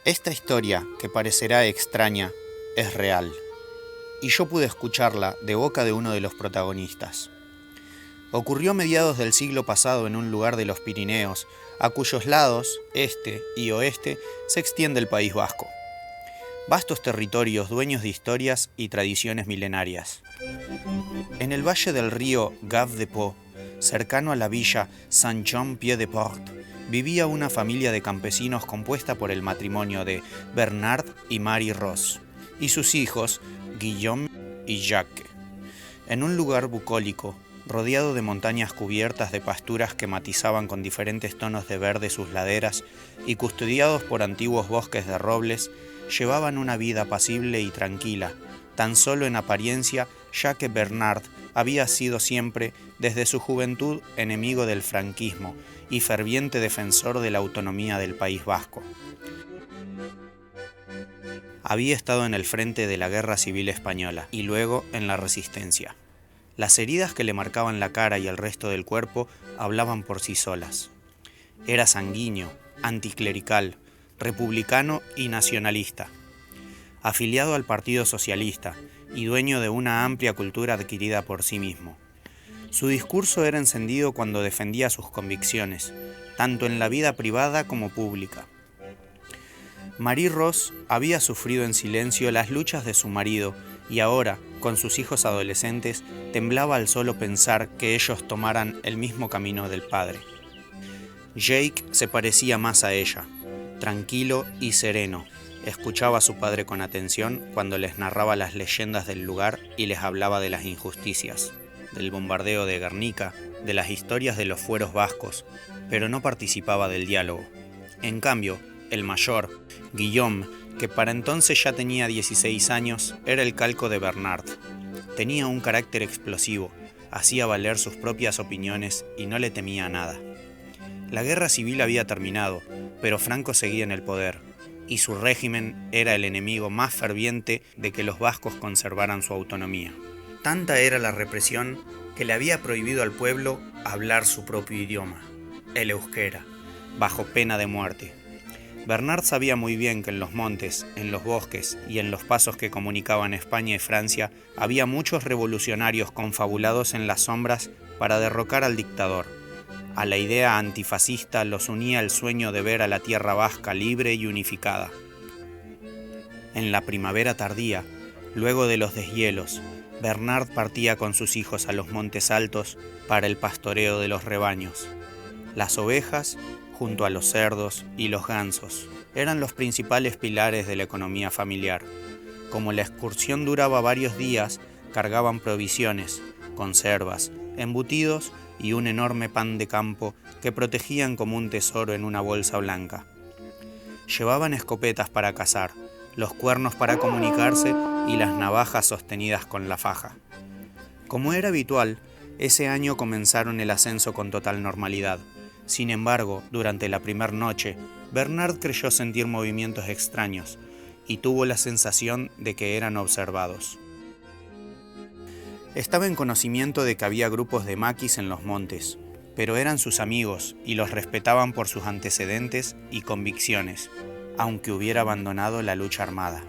Esta historia, que parecerá extraña, es real, y yo pude escucharla de boca de uno de los protagonistas. Ocurrió a mediados del siglo pasado en un lugar de los Pirineos, a cuyos lados, este y oeste, se extiende el País Vasco. Vastos territorios dueños de historias y tradiciones milenarias. En el valle del río Gav de Pau, cercano a la villa Saint-Jean-Pied-de-Port, vivía una familia de campesinos compuesta por el matrimonio de Bernard y Marie Ross, y sus hijos, Guillaume y Jacques. En un lugar bucólico, rodeado de montañas cubiertas de pasturas que matizaban con diferentes tonos de verde sus laderas y custodiados por antiguos bosques de robles, llevaban una vida apacible y tranquila, tan solo en apariencia, ya que Bernard había sido siempre, desde su juventud, enemigo del franquismo y ferviente defensor de la autonomía del País Vasco. Había estado en el frente de la Guerra Civil Española y luego en la Resistencia. Las heridas que le marcaban la cara y el resto del cuerpo hablaban por sí solas. Era sanguíneo, anticlerical, republicano y nacionalista. Afiliado al Partido Socialista y dueño de una amplia cultura adquirida por sí mismo. Su discurso era encendido cuando defendía sus convicciones, tanto en la vida privada como pública. Marie Ross había sufrido en silencio las luchas de su marido y ahora, con sus hijos adolescentes, temblaba al solo pensar que ellos tomaran el mismo camino del padre. Jake se parecía más a ella, tranquilo y sereno. Escuchaba a su padre con atención cuando les narraba las leyendas del lugar y les hablaba de las injusticias, del bombardeo de Guernica, de las historias de los fueros vascos, pero no participaba del diálogo. En cambio, el mayor, Guillaume, que para entonces ya tenía 16 años, era el calco de Bernard. Tenía un carácter explosivo, hacía valer sus propias opiniones y no le temía a nada. La guerra civil había terminado, pero Franco seguía en el poder, y su régimen era el enemigo más ferviente de que los vascos conservaran su autonomía. Tanta era la represión que le había prohibido al pueblo hablar su propio idioma, el euskera, bajo pena de muerte. Bernard sabía muy bien que en los montes, en los bosques y en los pasos que comunicaban España y Francia había muchos revolucionarios confabulados en las sombras para derrocar al dictador. A la idea antifascista los unía el sueño de ver a la tierra vasca libre y unificada. En la primavera tardía, luego de los deshielos, Bernard partía con sus hijos a los montes altos para el pastoreo de los rebaños. Las ovejas, junto a los cerdos y los gansos, eran los principales pilares de la economía familiar. Como la excursión duraba varios días, cargaban provisiones, conservas, embutidos y un enorme pan de campo que protegían como un tesoro en una bolsa blanca. Llevaban escopetas para cazar, los cuernos para comunicarse y las navajas sostenidas con la faja. Como era habitual, ese año comenzaron el ascenso con total normalidad. Sin embargo, durante la primera noche, Bernard creyó sentir movimientos extraños y tuvo la sensación de que eran observados. Estaba en conocimiento de que había grupos de maquis en los montes, pero eran sus amigos y los respetaban por sus antecedentes y convicciones, aunque hubiera abandonado la lucha armada.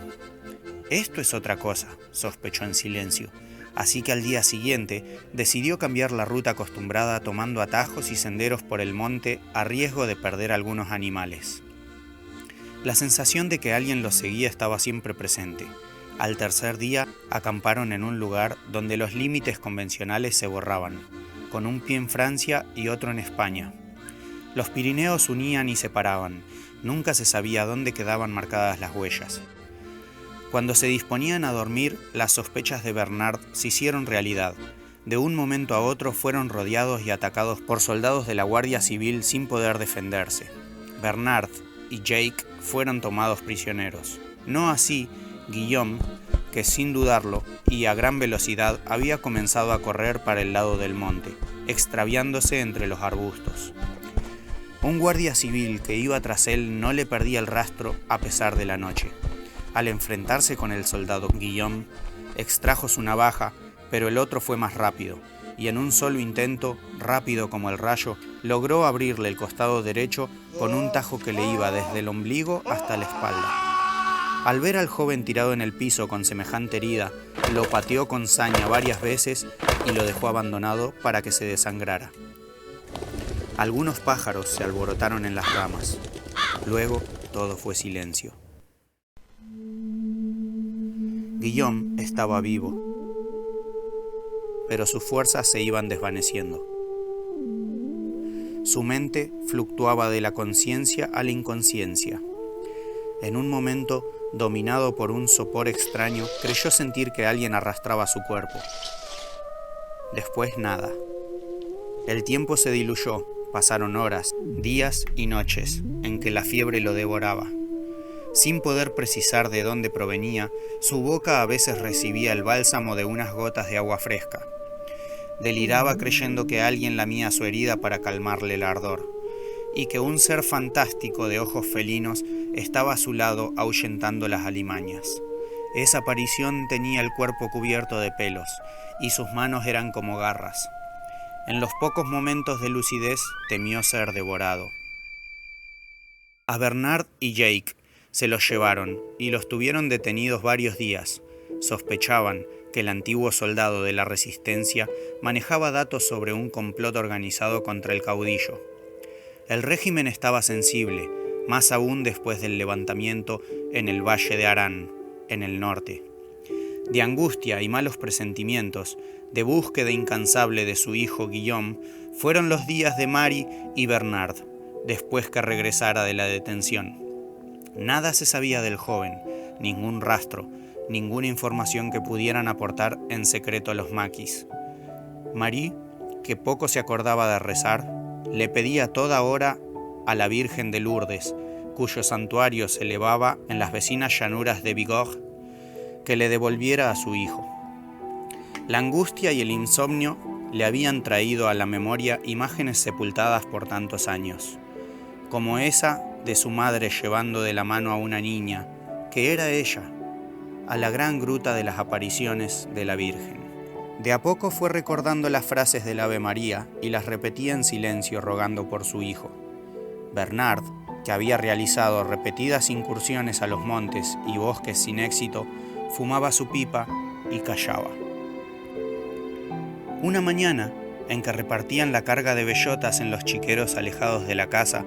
Esto es otra cosa, sospechó en silencio, así que al día siguiente decidió cambiar la ruta acostumbrada tomando atajos y senderos por el monte a riesgo de perder algunos animales. La sensación de que alguien los seguía estaba siempre presente. Al tercer día acamparon en un lugar donde los límites convencionales se borraban, con un pie en Francia y otro en España. Los Pirineos unían y separaban, nunca se sabía dónde quedaban marcadas las huellas. Cuando se disponían a dormir, las sospechas de Bernard se hicieron realidad. De un momento a otro fueron rodeados y atacados por soldados de la Guardia Civil sin poder defenderse. Bernard y Jake fueron tomados prisioneros. No así Guillaume, que sin dudarlo y a gran velocidad había comenzado a correr para el lado del monte, extraviándose entre los arbustos. Un guardia civil que iba tras él no le perdía el rastro a pesar de la noche. Al enfrentarse con el soldado Guillaume, extrajo su navaja, pero el otro fue más rápido. y en un solo intento, rápido como el rayo, logró abrirle el costado derecho con un tajo que le iba desde el ombligo hasta la espalda. Al ver al joven tirado en el piso con semejante herida, lo pateó con saña varias veces y lo dejó abandonado para que se desangrara. Algunos pájaros se alborotaron en las ramas. Luego todo fue silencio. Guillaume estaba vivo, pero sus fuerzas se iban desvaneciendo. Su mente fluctuaba de la conciencia a la inconsciencia. En un momento, dominado por un sopor extraño, creyó sentir que alguien arrastraba su cuerpo. Después nada. El tiempo se diluyó, pasaron horas, días y noches en que la fiebre lo devoraba. Sin poder precisar de dónde provenía, su boca a veces recibía el bálsamo de unas gotas de agua fresca. Deliraba creyendo que alguien lamía su herida para calmarle el ardor, y que un ser fantástico de ojos felinos estaba a su lado ahuyentando las alimañas. Esa aparición tenía el cuerpo cubierto de pelos, y sus manos eran como garras. En los pocos momentos de lucidez temió ser devorado. A Bernard y Jake se los llevaron y los tuvieron detenidos varios días. Sospechaban que el antiguo soldado de la Resistencia manejaba datos sobre un complot organizado contra el caudillo. El régimen estaba sensible, más aún después del levantamiento en el valle de Arán, en el norte. De angustia y malos presentimientos, de búsqueda incansable de su hijo Guillaume, fueron los días de Marie y Bernard, después que regresara de la detención. Nada se sabía del joven, ningún rastro, ninguna información que pudieran aportar en secreto a los maquis. Marie, que poco se acordaba de rezar, le pedía toda hora a la Virgen de Lourdes, cuyo santuario se elevaba en las vecinas llanuras de Bigorre, que le devolviera a su hijo. La angustia y el insomnio le habían traído a la memoria imágenes sepultadas por tantos años, como esa de su madre llevando de la mano a una niña, que era ella, a la gran gruta de las apariciones de la Virgen. De a poco fue recordando las frases del Ave María y las repetía en silencio rogando por su hijo. Bernard, que había realizado repetidas incursiones a los montes y bosques sin éxito, fumaba su pipa y callaba. Una mañana, en que repartían la carga de bellotas en los chiqueros alejados de la casa,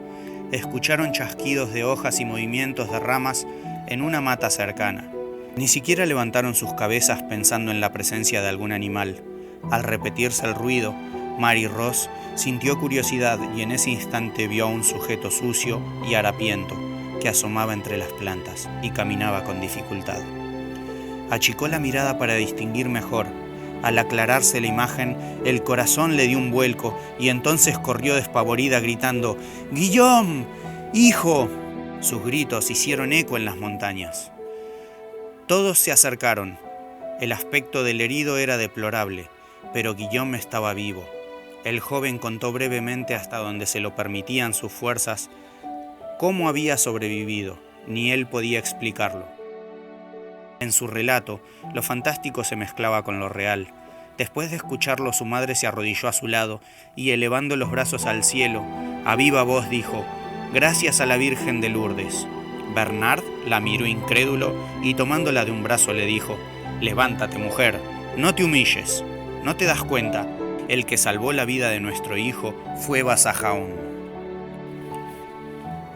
escucharon chasquidos de hojas y movimientos de ramas en una mata cercana. Ni siquiera levantaron sus cabezas pensando en la presencia de algún animal. Al repetirse el ruido, Marie Ross sintió curiosidad y en ese instante vio a un sujeto sucio y harapiento que asomaba entre las plantas y caminaba con dificultad. Achicó la mirada para distinguir mejor. Al aclararse la imagen, el corazón le dio un vuelco y entonces corrió despavorida gritando: «¡Guillaume! ¡Hijo!». Sus gritos hicieron eco en las montañas. Todos se acercaron. El aspecto del herido era deplorable, pero Guillaume estaba vivo. El joven contó brevemente, hasta donde se lo permitían sus fuerzas, cómo había sobrevivido. Ni él podía explicarlo. En su relato, lo fantástico se mezclaba con lo real. Después de escucharlo, su madre se arrodilló a su lado y, elevando los brazos al cielo, a viva voz dijo: «Gracias a la Virgen de Lourdes». Bernard la miró incrédulo y tomándola de un brazo le dijo: «Levántate, mujer, no te humilles. ¿No te das cuenta? El que salvó la vida de nuestro hijo fue Basajaun».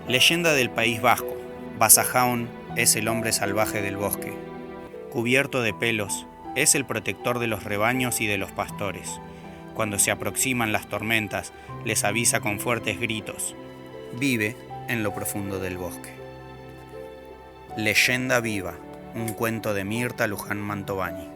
Leyenda del País Vasco. Basajaun es el hombre salvaje del bosque. Cubierto de pelos, es el protector de los rebaños y de los pastores. Cuando se aproximan las tormentas, les avisa con fuertes gritos. Vive en lo profundo del bosque. Leyenda viva, un cuento de Mirta Luján Mantovani.